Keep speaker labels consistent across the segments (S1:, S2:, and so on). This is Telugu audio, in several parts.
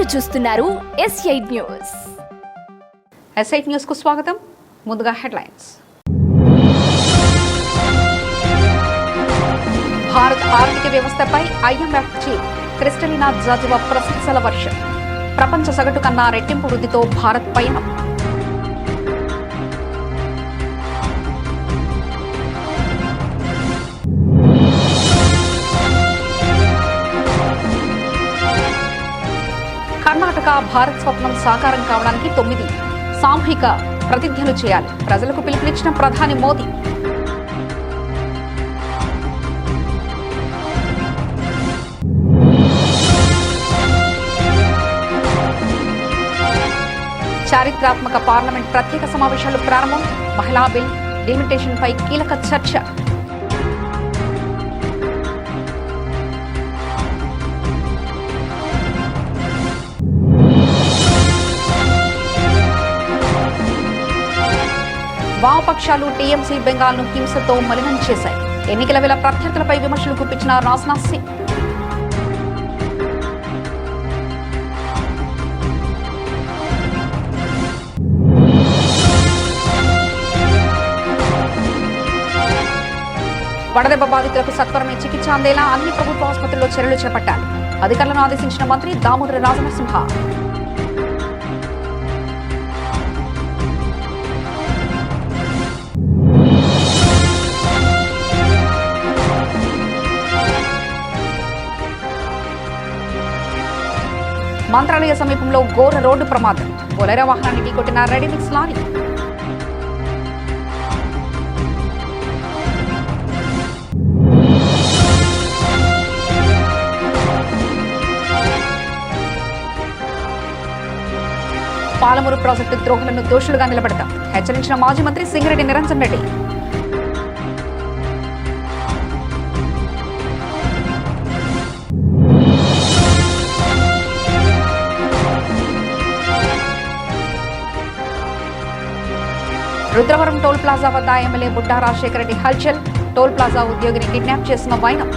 S1: మీరు చూస్తున్నారు S8 న్యూస్.
S2: S8 న్యూస్ కు స్వాగతం. ముందుగా హెడ్లైన్స్. భారత్ ఆర్థిక వ్యవస్థపై IMF చీఫ్ క్రిస్టలినా జార్జివా ప్రశంసల వర్షం. ప్రపంచ సగటు కన్నా రెట్టింపు వృద్ధితో భారత్ పయనం. కర్ణాటక భారత్ స్వప్నం సాకారం కావడానికి 9 సామూహిక ప్రతిజ్ఞలు చేయాలి. ప్రజలకు పిలుపునిచ్చిన ప్రధాని మోదీ. చారిత్రాత్మక పార్లమెంట్ ప్రత్యేక సమావేశాలు ప్రారంభం. మహిళా బిల్ డిలిమిటేషన్ పై కీలక చర్చ. వామపక్షాలు టీఎంసీ బెంగాల్ను హింసతో మలినం చేశాయి. ఎన్నికల వేళ ప్రత్యర్థులపై విమర్శలు గుప్పించిన రాజ్నాథ్ సింగ్. వడదెబ్బ బాధితులకు సత్వరమే చికిత్స అందేలా అన్ని ప్రభుత్వ ఆసుపత్రుల్లో చర్యలు చేపట్టాలి. అధికారులను ఆదేశించిన మంత్రి దామోదర రాజనరసింహ. మంత్రాలయ సమీపంలో ఘోర రోడ్డు ప్రమాదం. బొలెరో వాహనాన్ని ఢీకొట్టిన రెడీమిక్స్ లారీ. పాలమూరు ప్రాజెక్టు ద్రోహులను దోషులుగా నిలబెడతాం హెచ్చరించిన మాజీ మంత్రి సింగిరెడ్డి నిరంజన్ రెడ్డి. రుద్రవరం టోల్ ప్లాజా వద్ద ఎమ్మెల్యే బుడ్డా రాజశేఖర రెడ్డి హల్చల్. టోల్ ప్లాజా ఉద్యోగిని కిడ్నాప్ చేసిన వైనం.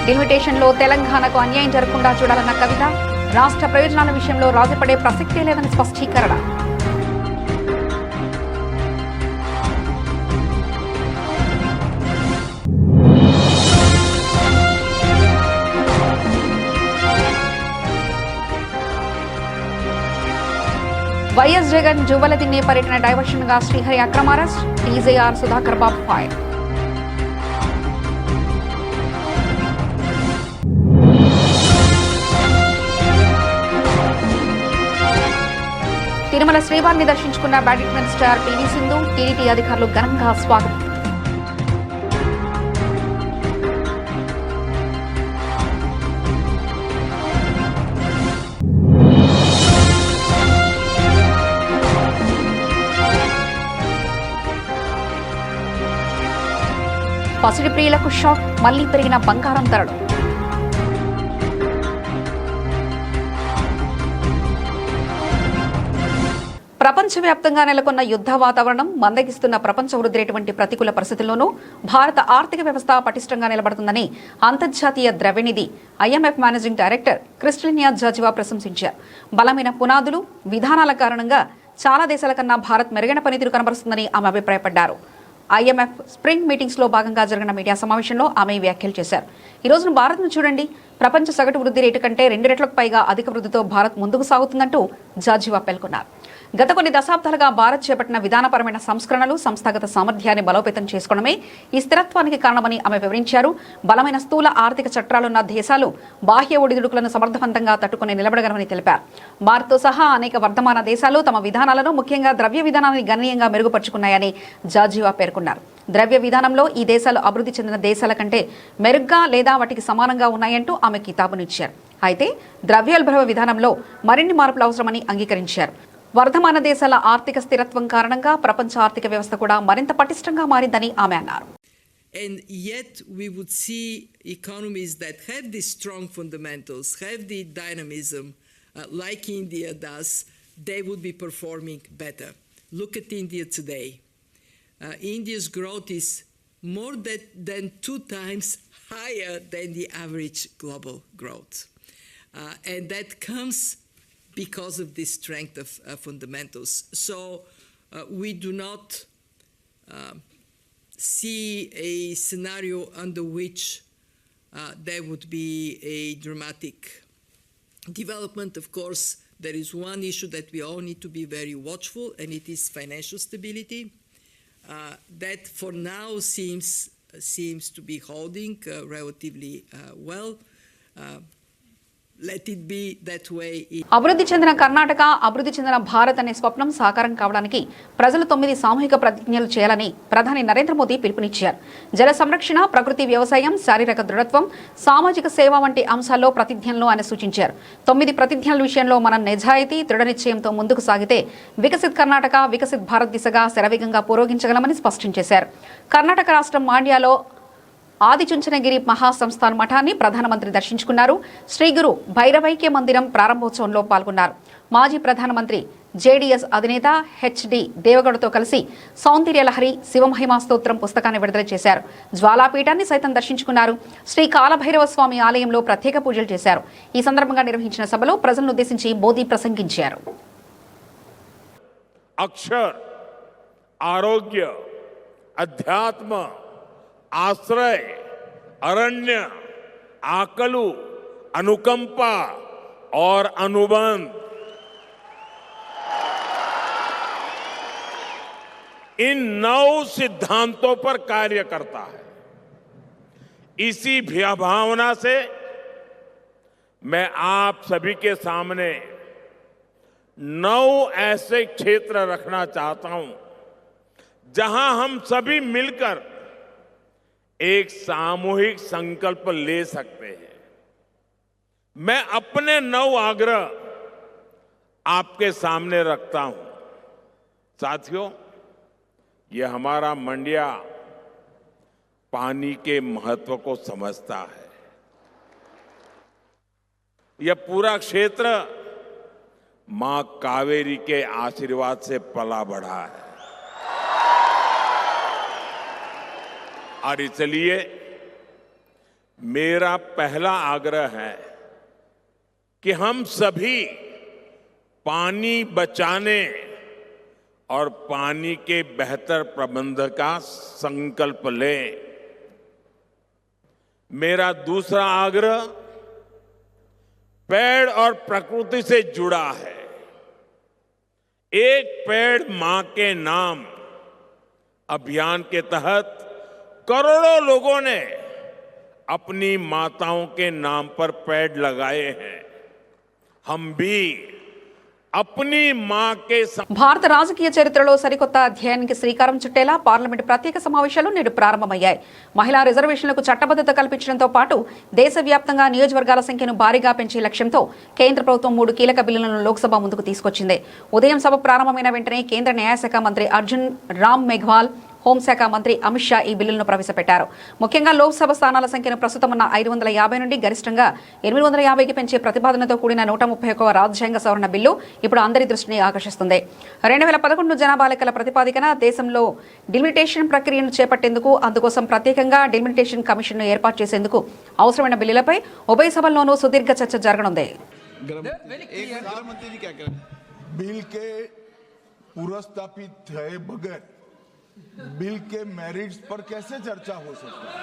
S2: డిలిమిటేషన్ లో తెలంగాణకు అన్యాయం జరగకుండా చూడాలన్న కవిత. రాష్ట్ర ప్రయోజనాల విషయంలో రాజీపడే ప్రసక్తే లేదని స్పష్టీకరణ. వైఎస్ జగన్ జువలదిన్నే పర్యటన డైవర్షన్ గా శ్రీహరి అక్రమ అరెస్ట్. టీజేఆర్ సుధాకర్ బాబు ఫైర్. తిరుమల శ్రీవారిని దర్శించుకున్న badminton star PV Sindhu. TDT అధికారులు ఘనంగా స్వాగతం. పసిడి ప్రియులకు షాక్. మళ్లీ పెరిగిన బంగారం ధరలు. ప్రపంచవ్యాప్తంగా నెలకొన్న యుద్ధ వాతావరణం, మందగిస్తున్న ప్రపంచ వృద్ధి వంటి ప్రతికూల పరిస్థితుల్లోనూ భారత ఆర్థిక వ్యవస్థ పటిష్టంగా నిలబడుతుందని అంతర్జాతీయ ద్రవ్యనిధి IMF మేనేజింగ్ డైరెక్టర్ క్రిస్టలినా జార్జివా ప్రశంసించారు. బలమైన పునాదులు, విధానాల కారణంగా చాలా దేశాల కన్నా భారత్ మెరుగైన పనితీరు కనబరుస్తుందని ఆమె అభిప్రాయపడ్డారు. IMF స్ప్రింగ్ మీటింగ్స్ లో భాగంగా జరిగిన మీడియా సమావేశంలో ఆమె వ్యాఖ్యలు చేశారు. ఈ రోజున భారత్ను చూడండి, ప్రపంచ సగటు వృద్ధి రేటు కంటే 2 రెట్లకు పైగా అధిక వృద్ధితో భారత్ ముందుకు సాగుతుందంటూ జార్జివా పేర్కొన్నారు. గత కొన్ని దశాబ్దాలుగా భారత్ చేపట్టిన విధానపరమైన సంస్కరణలు సంస్థాగత సామర్థ్యాన్ని బలోపేతం చేసుకోవడమే ఈ స్థిరత్వానికి కారణమని ఆమె వివరించారు. బలమైన స్థూల ఆర్థిక చట్రాలున్న దేశాలు బాహ్య ఒడిదుడుకులను సమర్థవంతంగా తట్టుకుని నిలబడగలమని తెలిపారు. భారత్తో సహా అనేక వర్ధమాన దేశాలు తమ విధానాలను, ముఖ్యంగా ద్రవ్య విధానాన్ని గణనీయంగా మెరుగుపరుచుకున్నాయని జార్జివా పేర్కొన్నారు. ద్రవ్య విధానంలో ఈ దేశాలు అభివృద్ధి చెందిన దేశాల కంటే మెరుగ్గా లేదా వాటికి సమానంగా ఉన్నాయంటూ ఆమె కితాబునిచ్చారు. అయితే ద్రవ్యోల్బణ విధానంలో మరిన్ని మార్పులు అవసరమని అంగీకరించారు. వర్ధమాన దేశాల ఆర్థిక స్థిరత్వం కారణంగా ప్రపంచ ఆర్థిక వ్యవస్థ కూడా మరింత పటిష్టంగా మారిందని ఆమె అన్నారు.
S3: And yet we would see economies that have these strong fundamentals, have the dynamism like India does, they would be performing better. Look at India today. India's growth is more than 2 times higher than the average global growth. And that comes because of the strength of fundamentals. So we do not see a scenario under which there would be a dramatic development. Of course, there is one issue that we all need to be very watchful, and it is financial stability. That for now seems to be holding relatively well. Let it be that way.
S2: అభివృద్ధి చెందిన కర్ణాటక అభివృద్ధి చెందిన భారత్ అనే స్వప్నం సాకారం కావడానికి ప్రజలు 9 సామూహిక ప్రతిజ్ఞలు చేయాలని ప్రధాని నరేంద్ర మోదీ పిలుపునిచ్చారు. జల సంరక్షణ, ప్రకృతి వ్యవసాయం, శారీరక దృఢత్వం, సామాజిక సేవ వంటి అంశాల్లో ప్రతిజ్ఞలను ఆయన సూచించారు. 9 ప్రతిజ్ఞల విషయంలో మనం నిజాయితీ, దృఢ నిశ్చయంతో ముందుకు సాగితే వికసిత్ కర్ణాటక, వికసిత్ భారత్ దిశగా శరవేగంగా పురోగించగలమని స్పష్టం చేశారు. కర్ణాటక రాష్ట్రం మాండ్యాలో ఆదిచుంచనగిరి మహాసంస్థాన్ మఠాన్ని ప్రధానమంత్రి దర్శించుకున్నారు. శ్రీ గురు భైరవైక్య మందిరం ప్రారంభోత్సవంలో పాల్గొన్నారు. మాజీ ప్రధానమంత్రి జేడీఎస్ అధినేత హెచ్డి దేవగౌడతో కలిసి సౌందర్య లహరి శివమహిమా స్తోత్రం పుస్తకాన్ని విడుదల చేశారు. జ్వాలాపీఠాన్ని సైతం దర్శించుకున్నారు. శ్రీ కాలభైరవ స్వామి ఆలయంలో ప్రత్యేక పూజలు చేశారు. ఈ సందర్భంగా నిర్వహించిన సభలో ప్రజలను ఉద్దేశించి మోదీ ప్రసంగించారు.
S4: అక్షర్, ఆరోగ్య, అధ్యాత్మ, आश्रय, अरण्य, आकलु, अनुकंपा और अनुबंध, इन 9 सिद्धांतों पर कार्य करता है. इसी भावना से मैं आप सभी के सामने 9 ऐसे क्षेत्र रखना चाहता हूं जहां हम सभी मिलकर एक सामूहिक संकल्प ले सकते हैं. मैं अपने 9 आग्रह आपके सामने रखता हूं. साथियों, ये हमारा मंडिया पानी के महत्व को समझता है. यह पूरा क्षेत्र मां कावेरी के आशीर्वाद से पला बढ़ा है. और इसलिए मेरा पहला आग्रह है कि हम सभी पानी बचाने और पानी के बेहतर प्रबंधन का संकल्प लें. मेरा दूसरा आग्रह पेड़ और प्रकृति से जुड़ा है. एक पेड़ मां के नाम अभियान के तहत करोड़ों लोगों ने अपनी माताओं के नाम पर पेड़ लगाए हैं. हम भी अपनी मां के
S2: భారత రాజకీయ చరిత్రలో సరికొత్త అధ్యాయానికి శ్రీకారం చుట్టేలా పార్లమెంట్ ప్రత్యేక సమావేశాలు నేడు ప్రారంభమయ్యాయి. మహిళా రిజర్వేషన్లకు చట్టబద్ధత కల్పించడంతో పాటు దేశవ్యాప్తంగా నియోజకవర్గాల సంఖ్యను భారీగా పెంచే లక్ష్యంతో కేంద్ర ప్రభుత్వం 3 కీలక బిల్లులను లోక్సభ ముందుకు తీసుకొచ్చింది. ఉదయం సభ ప్రారంభమైన వెంటనే కేంద్ర న్యాయశాఖ మంత్రి అర్జున్ రామ్ మేఘ్వాల్, హోంశాఖ మంత్రి అమిత్ షా ఈ బిల్లులను ప్రవేశపెట్టారు. ముఖ్యంగా లోక్సభ స్థానాల సంఖ్యను ప్రస్తుతం ఉన్న 550 నుండి గరిష్టంగా 850కి పెంచే ప్రతిపాదనతో కూడిన 131వ రాజ్యాంగ సవరణ బిల్లు ఇప్పుడు అందరి దృష్టిని ఆకర్షిస్తుంది. 2011 జనాభా లెక్కల ప్రతిపాదికన దేశంలో డిలిమిటేషన్ ప్రక్రియను చేపట్టేందుకు, అందుకోసం ప్రత్యేకంగా డిలిమిటేషన్ కమిషన్ను ఏర్పాటు చేసేందుకు అవసరమైన బిల్లులపై ఉభయ సభల్లోనూ సుదీర్ఘ చర్చ జరగనుంది.
S5: बिल के मेरिट्स पर कैसे चर्चा हो सकती है?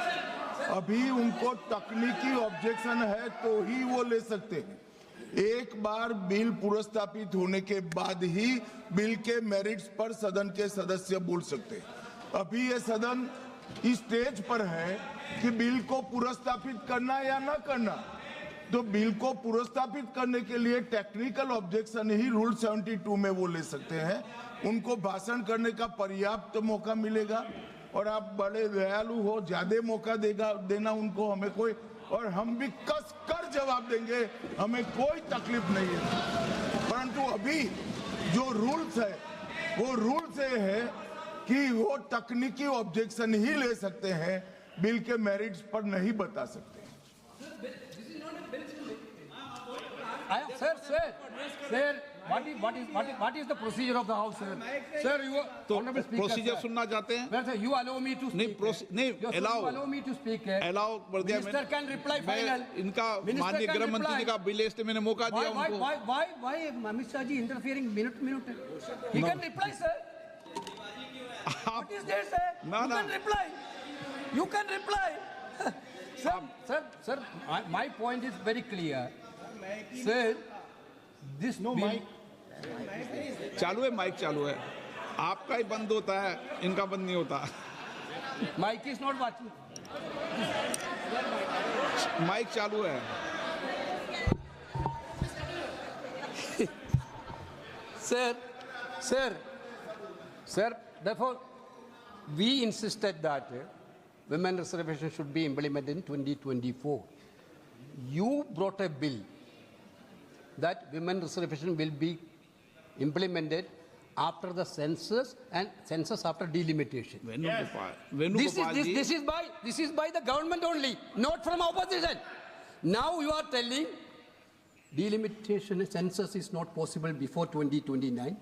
S5: अभी उनको तकनीकी ऑब्जेक्शन है तो ही वो ले सकते हैं. एक बार बिल पुरस्तापित होने के बाद ही बिल के मेरिट्स पर सदन के सदस्य बोल सकते हैं. अभी ये सदन इस स्टेज पर है कि बिल को पुरस्तापित करना या न करना. तो बिल को पुरस्तापित करने के लिए टेक्निकल ऑब्जेक्शन ही रूल 72 में वो ले सकते हैं. उनको भाषण करने का पर्याप्त मौका मिलेगा और आप बड़े दयालु हो, ज्यादा मौका देना उनको, हमें कोई, और हम भी कस कर जवाब देंगे, हमें कोई तकलीफ नहीं है. परंतु अभी जो रूल्स है वो रूल्स है कि वो तकनीकी ऑब्जेक्शन ही ले सकते हैं, बिल के मेरिट्स पर नहीं बता सकते.
S6: Sir what is the procedure of the house, sir? Sir, you
S7: तो
S6: honorable speaker,
S7: प्रोसीजर
S6: sir.
S7: सुनना चाहते हैं?
S6: Well, sir, you allow me to
S7: नहीं
S6: speak.
S7: नहीं
S6: Yes, sir,
S7: allow
S6: you allow me to speak.
S7: Allow कर दिया
S6: Minister
S7: मैंने।
S6: can reply
S7: मैं
S6: final.
S7: इनका
S6: Minister
S7: माननीय
S6: can
S7: गृह मंत्री
S6: reply.
S7: जी का बिल लिस्ट मैंने मौका दिया उनको।
S6: Why, Amit Shah ji interfering minute? He can reply, sir. What is there, sir?
S7: No,
S6: You
S7: no.
S6: can reply. You can reply. Sir, my point is very clear. Sir, this bill.
S7: चालू है, माइक चालू है। आपका ही बंद होता है, इनका बंद नहीं होता।
S6: Mike is not watching.
S7: Mike चालू है।
S6: Sir, therefore, we insisted that women reservation should be implemented in 2024. You brought a bill that women reservation will be implemented after the census and census after delimitation.
S7: Venugopal ji,
S6: This is by the government only, not from opposition. Now you are telling delimitation census is not possible before 2029.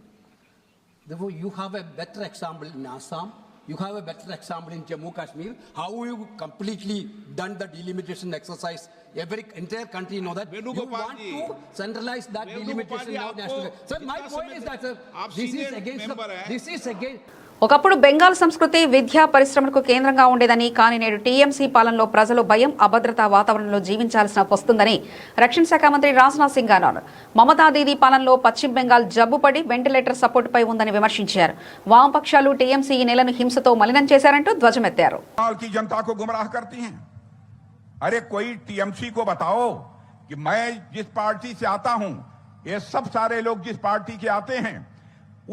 S6: Therefore, you have a better example in Assam. You have a better example in Jammu Kashmir. How you completely done the delimitation exercise. Every entire country know that. You
S7: Venugopal
S6: want
S7: ji.
S6: to centralize that
S7: Venugopal
S6: delimitation
S7: ji,
S6: now
S7: आपको
S6: national. Sir, my
S7: कितना
S6: point
S7: समय
S6: is
S7: तक-
S6: that, sir,
S7: आप
S6: this is
S7: senior
S6: against
S7: member हैं।
S6: this is against.
S2: ఒకప్పుడు బెంగాల్ సంస్కృతి విద్యా పరిశ్రమలకు కేంద్రంగా ఉండేదని కానీ నేడు టీఎంసీ పాలనలో ప్రజలు భయం అభద్రతా వాతావరణంలో జీవించాల్సిన వస్తుందని రక్షణ శాఖ మంత్రి రాజ్నాథ్ సింగ్ అన్నారు. మమతా దీదీ పాలనలో పశ్చిమ బెంగాల్ జబ్బుపడి వెంటిలేటర్ సపోర్ట్ పై ఉందని విమర్శించారు. వామపక్షాలు టీఎంసీ ఈ నెలను హింసతో మలినం చేశారంటూ ధ్వజమెత్తారు.
S8: बंगाल की जनता को गुमराह करती हैं। अरे कोई टीएमसी को बताओ कि मैं जिस पार्टी से आता हूं, ये सब सारे लोग जिस पार्टी के आते हैं,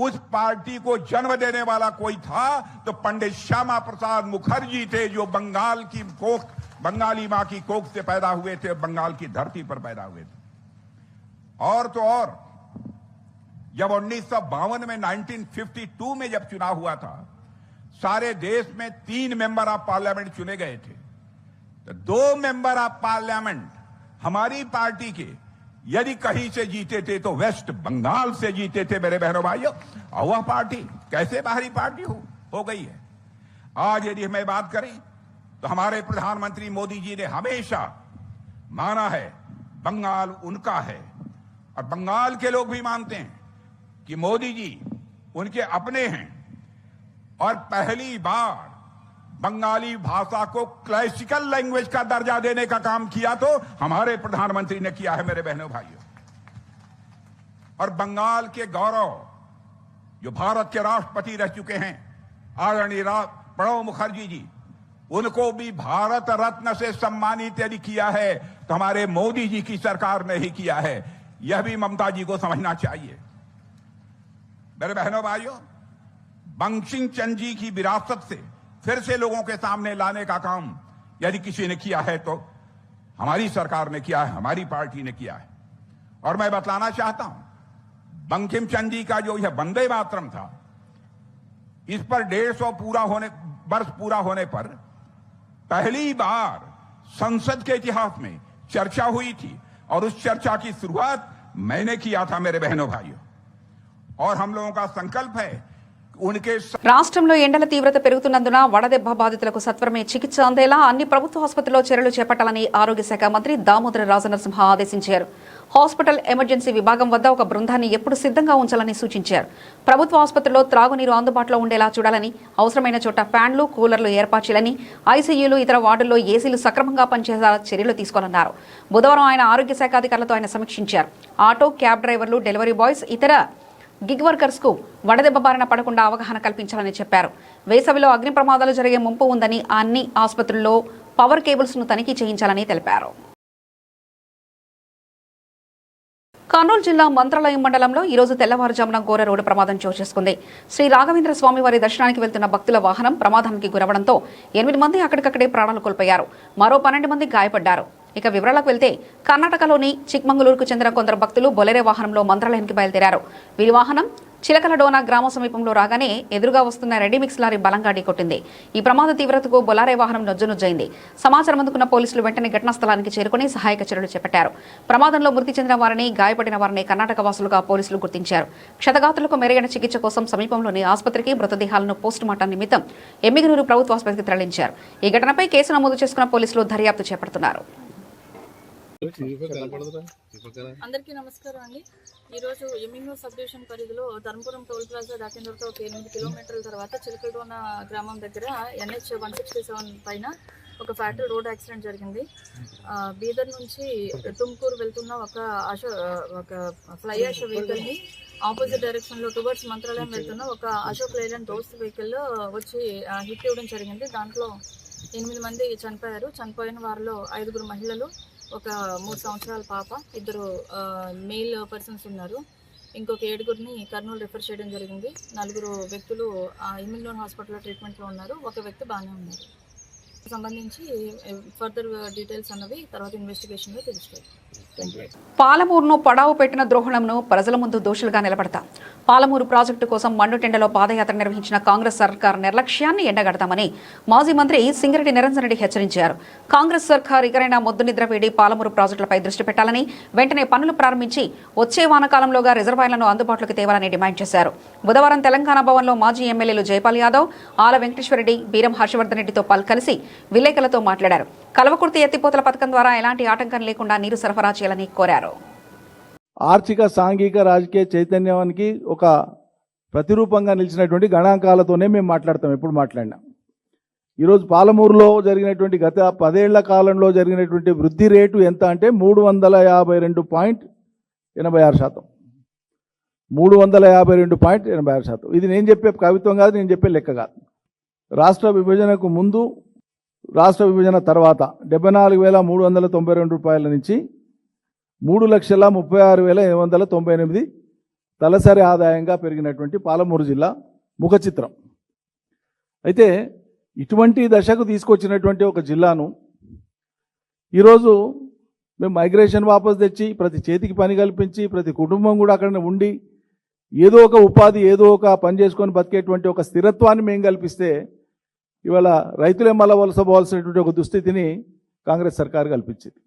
S8: उस पार्टी को जन्म देने वाला कोई था तो पंडित श्यामा प्रसाद मुखर्जी थे, जो बंगाल की कोख, बंगाली मां की कोख से पैदा हुए थे, बंगाल की धरती पर पैदा हुए थे। और तो और जब 1952 में 1952 में जब चुनाव हुआ था, सारे देश में 3 मेंबर ऑफ पार्लियामेंट चुने गए थे, तो 2 मेंबर ऑफ पार्लियामेंट हमारी पार्टी के यदि कहीं से जीते थे तो वेस्ट बंगाल से जीते थे मेरे बहनों भाइयों। और वह पार्टी कैसे बाहरी पार्टी हो गई है। आज यदि हमें बात करें तो हमारे प्रधानमंत्री मोदी जी ने हमेशा माना है बंगाल उनका है, और बंगाल के लोग भी मानते हैं कि मोदी जी उनके अपने हैं। और पहली बार बंगाली भाषा को क्लासिकल लैंग्वेज का दर्जा देने का काम किया तो हमारे प्रधानमंत्री ने किया है मेरे बहनों भाइयों। और बंगाल के गौरव जो भारत के राष्ट्रपति रह चुके हैं आदरणीय प्रणब मुखर्जी जी, उनको भी भारत रत्न से सम्मानित यदि किया है तो हमारे मोदी जी की सरकार ने ही किया है। यह भी ममता जी को समझना चाहिए। मेरे बहनों भाइयों, बंकिम चंद्र जी की विरासत से फिर से लोगों के सामने लाने का काम यदि किसी ने किया है तो हमारी सरकार ने किया है, हमारी पार्टी ने किया है। और मैं बतलाना चाहता हूं, बंकिम चंद्र जी का जो यह वंदे मातरम था, इस पर 150 वर्ष पूरा होने पर पहली बार संसद के इतिहास में चर्चा हुई थी, और उस चर्चा की शुरुआत मैंने किया था मेरे बहनों भाइयों। और हम लोगों का संकल्प है उनके
S2: రాష్ట్రంలో ఎండల తీవ్రత పెరుగుతున్నందున వడదెబ్బ బాధితులకు సత్వరమే చికిత్స అందేలా అన్ని ప్రభుత్వ ఆసుపత్రుల్లో చర్యలు చేపట్టాలని ఆరోగ్య శాఖ మంత్రి దామోదర రాజనరసింహ ఆదేశించారు. హాస్పిటల్ ఎమర్జెన్సీ విభాగం వద్ద ఒక బృందాన్ని ఎప్పుడు సిద్ధంగా ఉంచాలని సూచించారు. ప్రభుత్వ ఆసుపత్రుల్లో త్రాగునీరు అందుబాటులో ఉండేలా చూడాలని, అవసరమైన చోట ఫ్యాన్లు, కూలర్లు ఏర్పాటు చేయాలని, ఐసీయూలు, ఇతర వార్డుల్లో ఏసీలు సక్రమంగా పనిచేసేలా చర్యలు తీసుకోవాలన్నారు. బుధవారం ఆయన ఆరోగ్య శాఖ అధికారులతో ఆయన సమీక్షించారు. ఆటో, క్యాబ్ డ్రైవర్లు, డెలివరీ బాయ్స్, ఇతర గిగ్ వర్కర్స్ కు వడదెబ్బ బారిన పడకుండా అవగాహన కల్పించాలని చెప్పారు. వేసవిలో అగ్ని ప్రమాదాలు జరిగే ముంపు ఉందని అన్ని ఆసుపత్రుల్లో పవర్ కేబుల్స్ ను తనిఖీ చేయించాలని తెలిపారు. కర్నూలు జిల్లా మంత్రాలయం మండలంలో ఈ రోజు తెల్లవారుజామున ఘోర రోడ్డు ప్రమాదం చోటు చేసుకుంది. శ్రీ రాఘవేంద్ర స్వామి వారి దర్శనానికి వెళ్తున్న భక్తుల వాహనం ప్రమాదానికి గురవడంతో 8 మంది అక్కడికక్కడే ప్రాణాలు కోల్పోయారు. మరో 12 మంది గాయపడ్డారు. ఇక వివరాలకు వెళ్తే కర్ణాటకలోని చిక్మంగళూరుకు చెందిన కొందరు భక్తులు బొలెరో వాహనంలో మంత్రాలయానికి బయలుదేరారు. వీరి వాహనం చిలకలడోన గ్రామ సమీపంలో రాగానే ఎదురుగా వస్తున్న రెడీమిక్స్ లారీ బలంగా ఢీకొట్టింది. ఈ ప్రమాద తీవ్రతకు బొలారే వాహనం నొజ్జునొజ్జైంది. సమాచారం అందుకున్న పోలీసులు వెంటనే ఘటనా స్థలానికి చేరుకుని సహాయక చర్యలు చేపట్టారు. ప్రమాదంలో మృతి చెందిన వారిని, గాయపడిన వారిని కర్ణాటక వాసులుగా పోలీసులు గుర్తించారు. క్షతగాతులకు మెరుగైన చికిత్స కోసం సమీపంలోని ఆసుపత్రికి మృతదేహాలను పోస్టుమార్టం నిమిత్తం ఎమ్మిగనూరు ప్రభుత్వ ఆసుపత్రికి తరలించారు. ఈ ఘటనపై కేసు నమోదు చేసుకున్న పోలీసులు దర్యాప్తు చేపడుతున్నారు.
S9: అందరికీ నమస్కారం అండి. ఈరోజు ఎమ్మిగనూరు సబ్ డివిజన్ పరిధిలో ధర్మపురం టోల్ ప్లాజా దాటిన తర్వాత ఒక 8 కిలోమీటర్ల తర్వాత చిలకలడోన గ్రామం దగ్గర NH 167 పైన ఒక ఫ్యాటల్ రోడ్ యాక్సిడెంట్ జరిగింది. బీదర్ నుంచి తుమ్కూరు వెళ్తున్న ఒక ఫ్లై యాష్ వెహికల్ని ఆపోజిట్ డైరెక్షన్లో టువర్డ్స్ మంత్రాలయం వెళ్తున్న ఒక అశోక్ లైలాండ్ దోస్త్ వెహికల్లో వచ్చి హిట్ ఇవ్వడం జరిగింది. దాంట్లో 8 మంది చనిపోయారు. చనిపోయిన వారిలో 5 మహిళలు, ఒక 3 సంవత్సరాల పాప, 2 మేల్ పర్సన్స్ ఉన్నారు. ఇంకొక 7 కర్నూలు రిఫర్ చేయడం జరిగింది. 4 వ్యక్తులు ఎమ్మిగనూరు హాస్పిటల్లో ట్రీట్మెంట్లో ఉన్నారు. ఒక వ్యక్తి బాగానే ఉన్నారు. సంబంధించి ఫర్దర్ డీటెయిల్స్ అన్నవి తర్వాత ఇన్వెస్టిగేషన్లో తెలుస్తాయి.
S2: పాలమూరును పడావు పెట్టిన ద్రోహులను ప్రజల ముందు దోషులుగా నిలబడతాం. పాలమూరు ప్రాజెక్టు కోసం మండుటెండలో పాదయాత్ర నిర్వహించిన కాంగ్రెస్ సర్కార్ నిర్లక్ష్యాన్ని ఎండగడతామని మాజీ మంత్రి సింగరెడ్డి నిరంజన్ రెడ్డి హెచ్చరించారు. కాంగ్రెస్ సర్కార్ ఇకరైనా మొద్దు నిద్ర వేడి పాలమూరు ప్రాజెక్టులపై దృష్టి పెట్టాలని, వెంటనే పనులు ప్రారంభించి వచ్చే వానకాలంలోగా రిజర్వాయర్లను అందుబాటులోకి తేవాలని డిమాండ్ చేశారు. బుధవారం తెలంగాణ భవన్లో మాజీ ఎమ్మెల్యేలు జైపాల్ యాదవ్, ఆల వెంకటేశ్వరరెడ్డి, బీరం హర్షవర్ధన్ రెడ్డితో కలిసి విలేకరులతో మాట్లాడారు. కల్వకుర్తి ఎత్తిపోతల పథకం ద్వారా ఎలాంటి ఆటంకం లేకుండా నీరు సరఫరా చేయాలని కోరారు.
S10: ఆర్థిక, సాంఘిక, రాజకీయ చైతన్యానికి ఒక ప్రతిరూపంగా నిలిచినటువంటి గణాంకాలతోనే మేము మాట్లాడతాం. ఎప్పుడు మాట్లాడినా ఈరోజు పాలమూరులో జరిగినటువంటి గత 10 ఏళ్ల కాలంలో జరిగినటువంటి వృద్ధి రేటు ఎంత అంటే 352.86%. 352.86%. ఇది నేను చెప్పే కవిత్వం కాదు, నేను చెప్పే లెక్క కాదు. రాష్ట్ర విభజనకు ముందు, రాష్ట్ర విభజన తర్వాత 74,392 రూపాయల నుంచి 3,36,898 తలసరి ఆదాయంగా పెరిగినటువంటి పాలమూరు జిల్లా ముఖ చిత్రం. అయితే ఇటువంటి దశకు తీసుకొచ్చినటువంటి ఒక జిల్లాను ఈరోజు మేము మైగ్రేషన్ వాపసు తెచ్చి, ప్రతి చేతికి పని కల్పించి, ప్రతి కుటుంబం కూడా అక్కడ ఉండి ఏదో ఒక ఉపాధి, ఏదో ఒక పని చేసుకొని బతికేటువంటి ఒక స్థిరత్వాన్ని మేము కల్పిస్తే ఇవాళ రైతులే మళ్ళా వలసపోవాల్సినటువంటి ఒక దుస్థితిని కాంగ్రెస్ సర్కార్ కల్పించింది.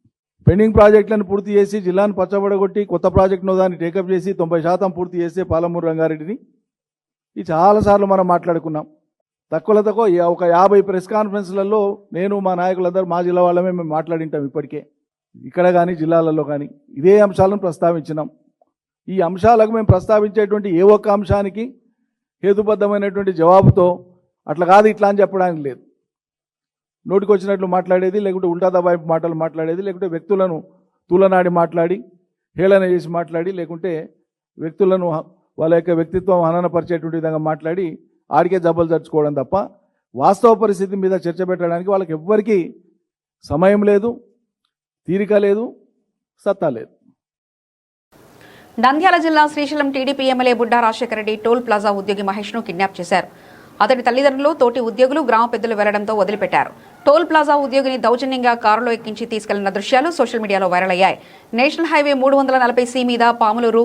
S10: పెండింగ్ ప్రాజెక్టులను పూర్తి చేసి జిల్లాను పచ్చబడగొట్టి కొత్త ప్రాజెక్టును దాన్ని టేకప్ చేసి 90% పూర్తి చేస్తే పాలమూరు రంగారెడ్డిని ఇది చాలాసార్లు మనం మాట్లాడుకున్నాం. తక్కువ ఒక 50 ప్రెస్ కాన్ఫరెన్స్లలో నేను, మా నాయకులందరూ, మా జిల్లా వాళ్ళమే మేము మాట్లాడింటాం. ఇప్పటికే ఇక్కడ కానీ జిల్లాలలో కానీ ఇదే అంశాలను ప్రస్తావించినాం. ఈ అంశాలకు మేము ప్రస్తావించేటువంటి ఏ ఒక్క అంశానికి హేతుబద్ధమైనటువంటి జవాబుతో అట్లా కాదు ఇట్లా అని చెప్పడానికి లేదు. నోటికి వచ్చినట్లు మాట్లాడేది, లేకుంటే ఉల్టా దబాయింపు మాటలు మాట్లాడేది, లేకుంటే వ్యక్తులను తూలనాడి మాట్లాడి, హేళన చేసి మాట్లాడి, లేకుంటే వ్యక్తులను వాళ్ళ యొక్క వ్యక్తిత్వం హననపరిచేటువంటి విధంగా మాట్లాడి ఆడికే జబ్బలు జరుచుకోవడం తప్ప వాస్తవ పరిస్థితి మీద చర్చ పెట్టడానికి వాళ్ళకి ఎవ్వరికీ సమయం లేదు, తీరిక లేదు, సత్తా లేదు.
S2: నంద్యాల జిల్లా Srisailam TDP MLA Budda Rajasekhara Reddy toll plaza ఉద్యోగి మహేష్ను కిడ్నాప్ చేశారు. అతడి తల్లిదండ్రులు, తోటి ఉద్యోగులు, గ్రామ పెద్దలు వెళ్లడంతో వదిలిపెట్టారు. టోల్ ప్లాజా ఉద్యోగిని దౌర్జన్యంగా కారులో ఎక్కించి తీసుకెళ్లిన దృశ్యాలు సోషల్ మీడియాలో వైరల్ అయ్యాయి. నేషనల్ హైవే 340C మీద పాములూరు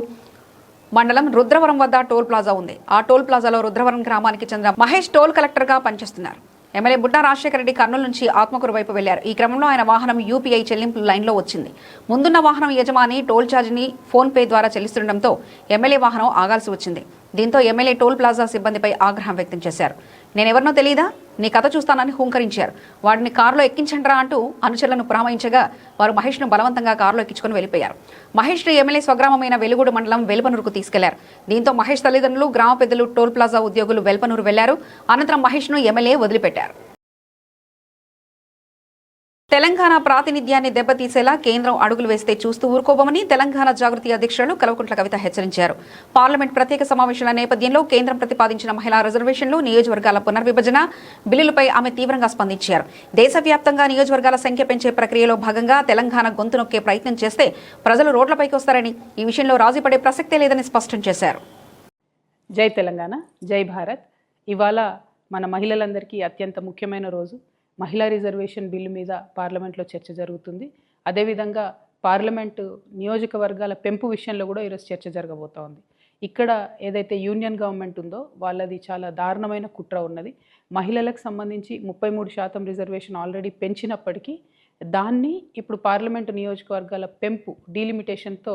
S2: మండలం రుద్రవరం వద్ద టోల్ ప్లాజా ఉంది. ఆ టోల్ ప్లాజాలో రుద్రవరం గ్రామానికి చెందిన మహేష్ టోల్ కలెక్టర్గా పనిచేస్తున్నారు. ఎమ్మెల్యే బుడ్డా రాజశేఖర రెడ్డి కర్నూలు నుంచి ఆత్మకూరు వైపు వెళ్లారు. ఈ క్రమంలో ఆయన వాహనం UPI చెల్లింపుల లైన్లో వచ్చింది. ముందున్న వాహనం యజమాని టోల్ ఛార్జీని ఫోన్పే ద్వారా చెల్లిస్తుండటంతో ఎమ్మెల్యే వాహనం ఆగాల్సి వచ్చింది. దీంతో ఎమ్మెల్యే టోల్ ప్లాజా సిబ్బందిపై ఆగ్రహం వ్యక్తం చేశారు. నేనెవరినో తెలియదా, నీ కథ చూస్తానని హుంకరించారు. వాడిని కారులో ఎక్కించండ్రా అంటూ అనుచరులను పురమాయించగా వారు మహేష్ను బలవంతంగా కారులో ఎక్కించుకుని వెళ్లిపోయారు. మహేష్ను ఎమ్మెల్యే స్వగ్రామమైన వెలుగూడు మండలం వెల్పనూరుకు తీసుకెళ్లారు. దీంతో మహేష్ తల్లిదండ్రులు, గ్రామ పెద్దలు, టోల్ ప్లాజా ఉద్యోగులు వెల్పనూరు వెళ్లారు. అనంతరం మహేష్ను ఎమ్మెల్యే వదిలిపెట్టారు. తెలంగాణ ప్రాతినిధ్యాన్ని దెబ్బతీసేలా కేంద్రం అడుగులు వేస్తే చూస్తూ ఊరుకోబోమని తెలంగాణ జాగృతి అధ్యక్షులు కల్వకుంట్ల కవిత హెచ్చరించారు. పార్లమెంట్ ప్రత్యేక సమావేశాల నేపథ్యంలో కేంద్రం ప్రతిపాదించిన మహిళా రిజర్వేషన్లు, నియోజకవర్గాల పునర్విభజన బిల్లులపై ఆమె తీవ్రంగా స్పందించారు. దేశవ్యాప్తంగా నియోజకవర్గాల సంఖ్య పెంచే ప్రక్రియలో భాగంగా తెలంగాణ గొంతు నొక్కే ప్రయత్నం చేస్తే ప్రజలు రోడ్లపైకి వస్తారని, ఈ విషయంలో రాజీపడే ప్రసక్తే లేదని స్పష్టం చేశారు.
S11: జై తెలంగాణ, జై భారత్. ఇవాళ మన మహిళలందరికీ అత్యంత ముఖ్యమైన రోజు. మహిళా రిజర్వేషన్ బిల్లు మీద పార్లమెంట్లో చర్చ జరుగుతుంది. అదేవిధంగా పార్లమెంటు నియోజకవర్గాల పెంపు విషయంలో కూడా ఈరోజు చర్చ జరగబోతోంది. ఇక్కడ ఏదైతే యూనియన్ గవర్నమెంట్ ఉందో వాళ్ళది చాలా దారుణమైన కుట్ర ఉన్నది. మహిళలకు సంబంధించి 33% రిజర్వేషన్ ఆల్రెడీ పెంచినప్పటికీ దాన్ని ఇప్పుడు పార్లమెంటు నియోజకవర్గాల పెంపు డీలిమిటేషన్తో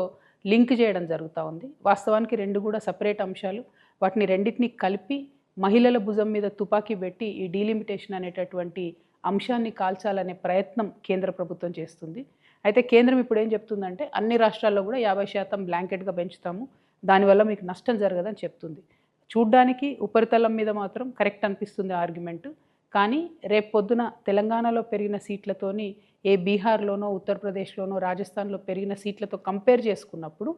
S11: లింక్ చేయడం జరుగుతూ ఉంది. వాస్తవానికి రెండు కూడా సపరేట్ అంశాలు. వాటిని రెండింటిని కలిపి మహిళల భుజం మీద తుపాకీ పెట్టి ఈ డీలిమిటేషన్ అనేటటువంటి అంశాన్ని కాల్చాలనే ప్రయత్నం కేంద్ర ప్రభుత్వం చేస్తుంది. అయితే కేంద్రం ఇప్పుడు ఏం చెప్తుందంటే అన్ని రాష్ట్రాల్లో కూడా 50% బ్లాంకెట్గా పెంచుతాము, దానివల్ల మీకు నష్టం జరగదని చెప్తుంది. చూడ్డానికి ఉపరితలం మీద మాత్రం కరెక్ట్ అనిపిస్తుంది ఆర్గ్యుమెంటు. కానీ రేపు పొద్దున తెలంగాణలో పెరిగిన సీట్లతోని బీహార్లోనో ఉత్తరప్రదేశ్లోనో రాజస్థాన్లో పెరిగిన సీట్లతో కంపేర్ చేసుకున్నప్పుడు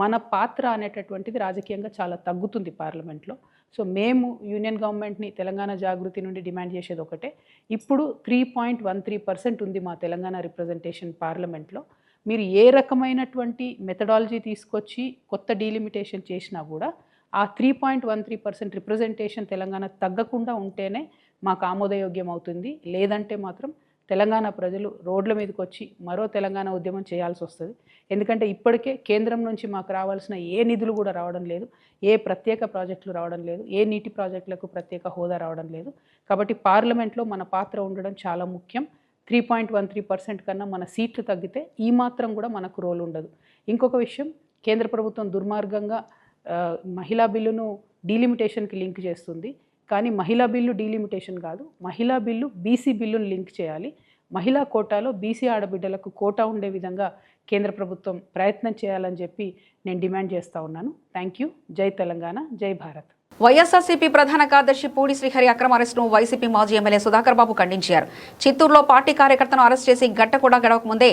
S11: మన పాత్ర అనేటటువంటిది రాజకీయంగా చాలా తగ్గుతుంది పార్లమెంట్లో. సో మేము యూనియన్ గవర్నమెంట్ని తెలంగాణ జాగృతి నుండి డిమాండ్ చేసేది ఒకటే, ఇప్పుడు 3.13% ఉంది మా తెలంగాణ రిప్రజెంటేషన్ పార్లమెంట్లో. మీరు ఏ రకమైనటువంటి మెథడాలజీ తీసుకొచ్చి కొత్త డీలిమిటేషన్ చేసినా కూడా ఆ 3.13% రిప్రజెంటేషన్ తెలంగాణ తగ్గకుండా ఉంటేనే మాకు ఆమోదయోగ్యం అవుతుంది. లేదంటే మాత్రం తెలంగాణ ప్రజలు రోడ్ల మీదకి వచ్చి మరో తెలంగాణ ఉద్యమం చేయాల్సి వస్తుంది. ఎందుకంటే ఇప్పటికే కేంద్రం నుంచి మాకు రావాల్సిన ఏ నిధులు కూడా రావడం లేదు, ఏ ప్రత్యేక ప్రాజెక్టులు రావడం లేదు, ఏ నీటి ప్రాజెక్టులకు ప్రత్యేక హోదా రావడం లేదు. కాబట్టి పార్లమెంట్లో మన పాత్ర ఉండడం చాలా ముఖ్యం. 3.13% కన్నా మన సీట్లు తగ్గితే ఈ మాత్రం కూడా మనకు రోల్ ఉండదు. ఇంకొక విషయం, కేంద్ర ప్రభుత్వం దుర్మార్గంగా మహిళా బిల్లును డీలిమిటేషన్కి లింక్ చేస్తుంది. కానీ మహిళా బిల్లు డీలిమిటేషన్ కాదు, మహిళా బిల్లు బీసీ బిల్లును లింక్ చేయాలి. మహిళా కోటాలో బీసీ ఆడబిడ్డలకు కోటా ఉండే విధంగా కేంద్ర ప్రభుత్వం ప్రయత్నం చేయాలని చెప్పి నేను డిమాండ్ చేస్తూ ఉన్నాను. Thank you. జై తెలంగాణ, జై భారత్.
S2: వైఎస్ఆర్సీపీ ప్రధాన కార్యదర్శి పూడి శ్రీహరి అక్రమ అరెస్టును వైసీపీ మాజీ ఎమ్మెల్యే సుధాకర్ బాబు ఖండించారు. చిత్తూరులో పార్టీ కార్యకర్తను అరెస్ట్ చేసి గంట కూడా గడవక ముందే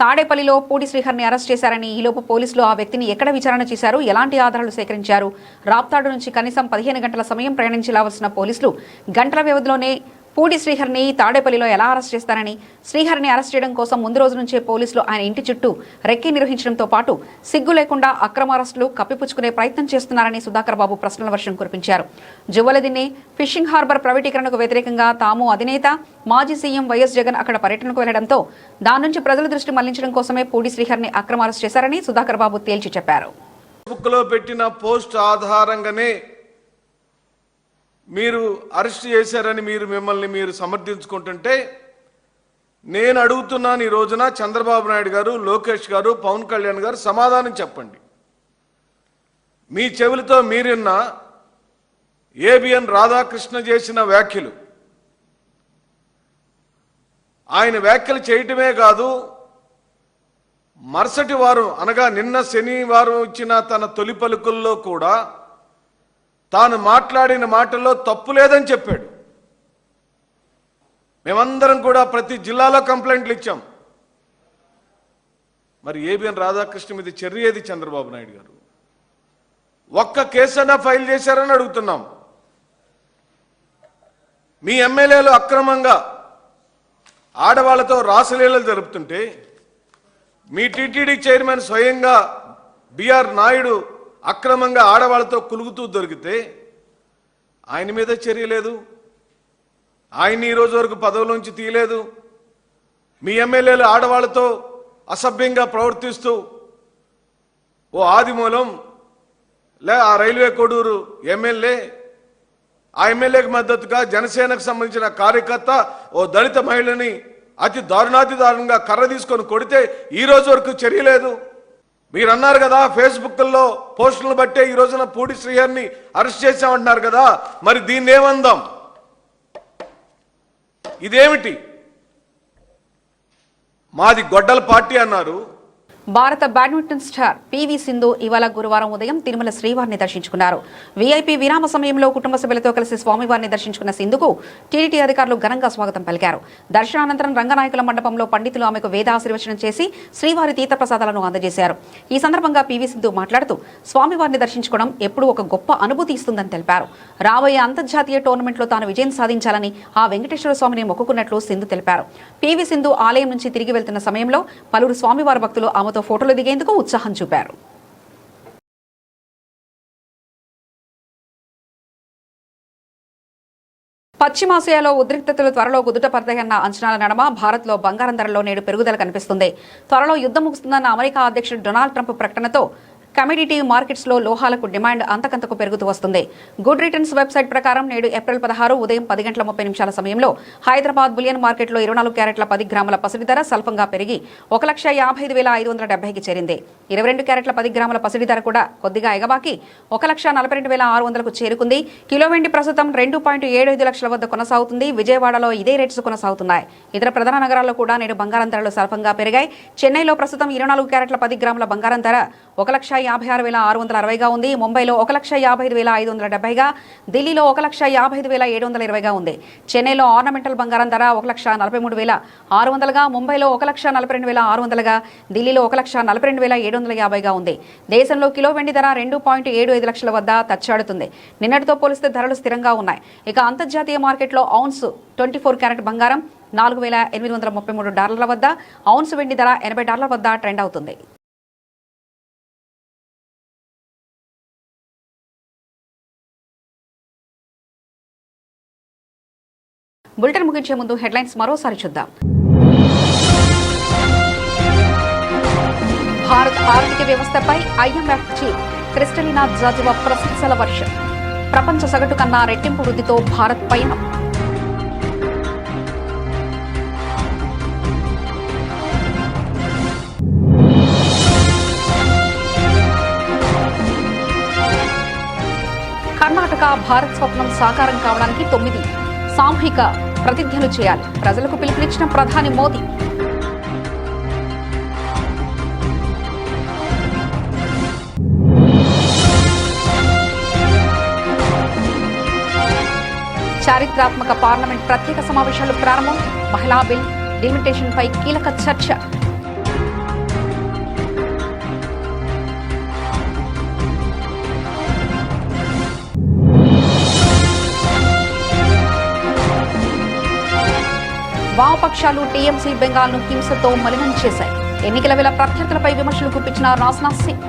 S2: తాడేపల్లిలో పూడి శ్రీహరిని అరెస్ట్ చేశారని, ఈలోపు పోలీసులు ఆ వ్యక్తిని ఎక్కడ విచారణ చేశారు, ఎలాంటి ఆధారాలు సేకరించారు, రాప్తాడు నుంచి కనీసం 15 గంటల సమయం ప్రయాణించాల్సిన పోలీసులు గంటల వ్యవధిలోనే పూడి శ్రీహరిని తాడేపల్లిలో ఎలా అరెస్ట్ చేస్తారని, శ్రీహరిని అరెస్ట్ చేయడం కోసం ముందు రోజు నుంచే పోలీసులు ఆయన ఇంటి చుట్టూ రెక్కీ నిర్వహించడంతో పాటు సిగ్గు లేకుండా అక్రమ అరెస్టులు కప్పిపుచ్చుకునే ప్రయత్నం చేస్తున్నారని సుధాకర్ బాబు ప్రశ్నల వర్షం కురిపించారు. జువ్వలదిన్నె ఫిషింగ్ హార్బర్ ప్రైవేటీకరణకు వ్యతిరేకంగా తాము అధినేత మాజీ సీఎం వైఎస్ జగన్ అక్కడ పర్యటనకు వెళ్లడంతో దాని నుంచి ప్రజల దృష్టి మళ్లించడం కోసమే పూడి శ్రీహరిని అక్రమ అరెస్ట్ చేశారని సుధాకర్ బాబు తేల్చి చెప్పారు.
S12: పెట్టిన పోస్ట్ ఆధారంగానే మీరు అరెస్ట్ చేశారని మిమ్మల్ని మీరు సమర్థించుకుంటుంటే నేను అడుగుతున్నాను, ఈ రోజున చంద్రబాబు నాయుడు గారు, లోకేష్ గారు, పవన్ కళ్యాణ్ గారు సమాధానం చెప్పండి. మీ చెవులతో మీరున్న ఏబిఎన్ రాధాకృష్ణ చేసిన వ్యాఖ్యలు, ఆయన వ్యాఖ్యలు చేయటమే కాదు, మరుసటి వారం అనగా నిన్న శనివారం ఇచ్చిన తన తొలి పలుకుల్లో కూడా తాను మాట్లాడిన మాటల్లో తప్పు లేదని చెప్పాడు. మేమందరం కూడా ప్రతి జిల్లాలో కంప్లైంట్లు ఇచ్చాం. మరి ఏబిఎన్ రాధాకృష్ణ మీద చర్య ఏది చంద్రబాబు నాయుడు గారు? ఒక్క కేసైనా ఫైల్ చేశారని అడుగుతున్నాం. మీ ఎమ్మెల్యేలు అక్రమంగా ఆడవాళ్లతో రాసలీలలు జరుపుతుంటే మీ టీటీడీ చైర్మన్ స్వయంగా బిఆర్ నాయుడు అక్రమంగా ఆడవాళ్లతో కులుగుతూ దొరికితే ఆయన మీద చర్య లేదు. ఆయన్ని ఈ రోజు వరకు పదవులోంచి తీయలేదు. మీ ఎమ్మెల్యేలు ఆడవాళ్లతో అసభ్యంగా ప్రవర్తిస్తూ ఓ ఆదిమూలం ఆ రైల్వే కోడూరు ఎమ్మెల్యే, ఆ ఎమ్మెల్యేకి మద్దతుగా జనసేనకు సంబంధించిన కార్యకర్త ఓ దళిత మహిళని అతి దారుణంగా కర్ర తీసుకొని కొడితే ఈ రోజు వరకు చర్య లేదు. మీరు అన్నారు కదా ఫేస్బుక్లో పోస్టులను బట్టే ఈ రోజున పూడి శ్రీహరిని అరెస్ట్ చేశామంటున్నారు కదా, మరి దీన్ని ఏమందాం? ఇదేమిటి? మాది గొడ్డల పార్టీ అన్నారు.
S2: భారత బ్యాడ్మింటన్ స్టార్ పివి సింధు ఇవాళ గురువారం ఉదయం తిరుమల శ్రీవారిని దర్శించుకున్నారు. వీఐపీ విరామ సమయంలో కుటుంబ సభ్యులతో కలిసి స్వామివారిని దర్శించుకున్న సింధుకు టీడీటీ అధికారులు ఘనంగా స్వాగతం పలికారు. దర్శనానంతరం రంగనాయకుల మండపంలో పండితులు ఆమెకు వేదాశీర్వచనం చేసి శ్రీవారి తీర్థప్రసాదాలను అందజేశారు. ఈ సందర్భంగా పివి సింధు మాట్లాడుతూ స్వామివారిని దర్శించుకోవడం ఎప్పుడూ ఒక గొప్ప అనుభూతి ఇస్తుందని తెలిపారు. రాబోయే అంతర్జాతీయ టోర్నమెంట్లో తాను విజయం సాధించాలని ఆ వెంకటేశ్వర స్వామిని మొక్కుకున్నట్లు సింధు తెలిపారు. పివి సింధు ఆలయం నుంచి తిరిగి వెళ్తున్న సమయంలో పలువురు స్వామివారి భక్తులు ఆమెతో ఫోటోలు దిగేందుకు ఉత్సాహం చూపారు. పశ్చిమాసియాలో ఉద్రిక్తతలు త్వరలో కుదుటపడతాయన్న అంచనాల నడమ భారత్లో బంగారం ధరలో నేడు పెరుగుదల కనిపిస్తుంది. త్వరలో యుద్ధం ముగుస్తుందన్న అమెరికా అధ్యక్షుడు డొనాల్డ్ ట్రంప్ ప్రకటనతో కమోడిటీ మార్కెట్స్లో లోహాలకు డిమాండ్ అంతకంతకు పెరుగుతూ వస్తుంది. గుడ్ రిటర్న్స్ వెబ్సైట్ ప్రకారం నేడు ఏప్రిల్ 16 ఉదయం 10:30 సమయంలో హైదరాబాద్ బులియన్ మార్కెట్లో 24 క్యారెట్ల 10 గ్రాముల పసిడి ధర స్వల్పంగా పెరిగి 1,55,570కి చేరింది. 22 క్యారెట్ల 10 గ్రాముల పసిడి ధర కూడా కొద్దిగా ఎగబాకి 1,42,600కు చేరుకుంది. కిలో వెండి ప్రస్తుతం 2.75 లక్షల వద్ద కొనసాగుతుంది. విజయవాడలో ఇదే రేట్స్ కొనసాగుతున్నాయి. ఇతర ప్రధాన నగరాల్లో కూడా నేడు బంగారం ధరలు స్వల్పంగా పెరిగాయి. చెన్నైలో ప్రస్తుతం 24 క్యారెట్ల 10 గ్రాముల బంగారం ధర 1,56,660గా ఉంది. ముంబైలో 1,55,570గా, ఢిల్లీలో 1,55,720గా ఉంది. చెన్నైలో ఆర్నమెంటల్ బంగారం ధర 1,43,600గా, ముంబైలో 1,42,600గా, ఢిల్లీలో 1,42,750గా ఉంది. దేశంలో కిలో వెండి ధర 2.75 లక్షల వద్ద తచ్చాడుతుంది. నిన్నటితో పోలిస్తే ధరలు స్థిరంగా ఉన్నాయి. ఇక అంతర్జాతీయ మార్కెట్లో ఔన్స్ 24 క్యారెట్ బంగారం $4,833 వద్ద, ఔన్స్ వెండి ధర $80 వద్ద ట్రెండ్ అవుతుంది. బులెటిన్ ముగించే ముందు హెడ్లైన్స్ మరోసారి చూద్దాం. భారత ఆర్థిక వ్యవస్థపై IMF చీఫ్ క్రిస్టలినా జార్జివా ప్రశంసల వర్షం. ప్రపంచ సగటు కన్నా రెట్టింపు వృద్ధితో భారత్ పయనం. కర్ణాటక భారత్ స్వప్నం సాకారం కావడానికి 9 సామూహిక ప్రతిజ్ఞలు చేయాలి. ప్రజలకు పిలుపునిచ్చిన ప్రధాని మోదీ. చారిత్రాత్మక పార్లమెంట్ ప్రత్యేక సమావేశాలు ప్రారంభం. మహిళా బిల్ డిలిమిటేషన్ పై కీలక చర్చ. వామపక్షాలు టీఎంసీ బెంగాల్ను హింసతో మలినం చేశాయి. ఎన్నికల వేళ ప్రత్యర్థులపై విమర్శలు గుప్పించిన రాజ్నాథ్ సింగ్.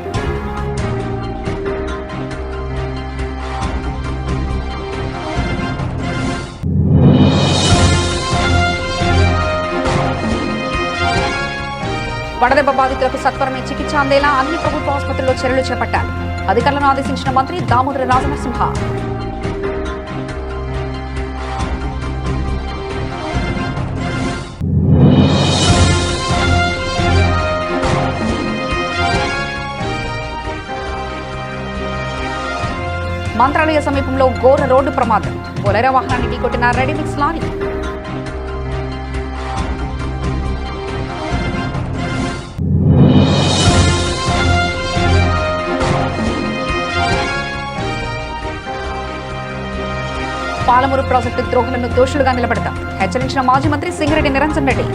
S2: వడదెబ్బ బాధితులకు సత్వరమే చికిత్స అందేలా అన్ని ప్రభుత్వ ఆసుపత్రుల్లో చర్యలు చేపట్టాలి. అధికారులను ఆదేశించిన మంత్రి దామోదర రాజనరసింహ. మంత్రాలయ సమీపంలో ఘోర రోడ్డు ప్రమాదం. బొలెరో వాహనాన్ని ఢీకొట్టిన రెడీమిక్స్ లారీ. పాలమూరు ప్రాజెక్టు ద్రోహులను దోషులుగా నిలబెడతాం. హెచ్చరించిన మాజీ మంత్రి సింగిరెడ్డి నిరంజన్ రెడ్డి.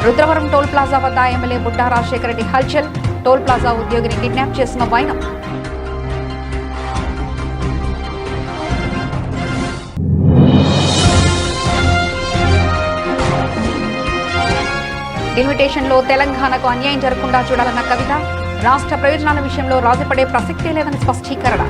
S2: రుద్రవరం టోల్ ప్లాజా వద్ద ఎమ్మెల్యే బుడ్డా రాజశేఖర రెడ్డి హల్చల్. టోల్ ప్లాజా ఉద్యోగిని కిడ్నాప్ చేసిన వైనం. డిలిమిటేషన్లో తెలంగాణకు అన్యాయం జరగకుండా చూడాలన్న కవిత. రాష్ట్ర ప్రయోజనాల విషయంలో రాజీపడే ప్రసక్తే లేదని స్పష్టీకరణ.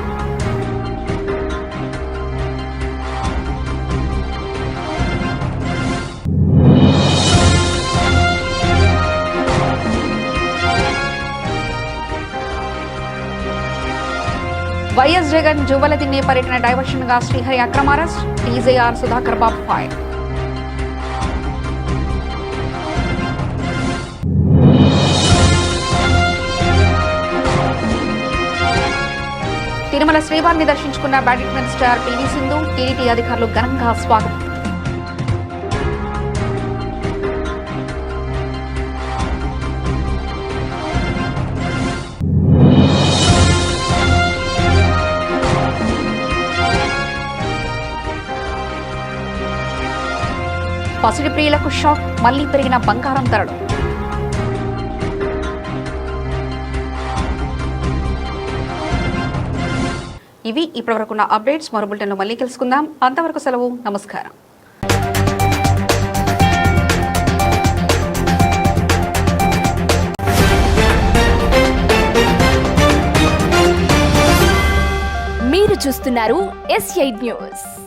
S2: వైఎస్ జగన్ జువ్వలదిన్నే పర్యటన డైవర్షన్ గా శ్రీహరి అక్రమ అరెస్ట్. టీజేఆర్ సుధాకర్ బాబు ఫైర్. తిరుమల శ్రీవారిని దర్శించుకున్న badminton star PV Sindhu. TDT అధికారులు ఘనంగా స్వాగతం. పసిడి ప్రియులకు షాక్. మళ్లీ పెరిగిన బంగారం ధరలు. ఇవి ఇప్పటివరకున్న అప్డేట్స్. మరో బులెటిన్లో మళ్ళీ కలుసుకుందాం. అంతవరకు సెలవు. నమస్కారం.
S1: చూస్తున్నారు S8 న్యూస్.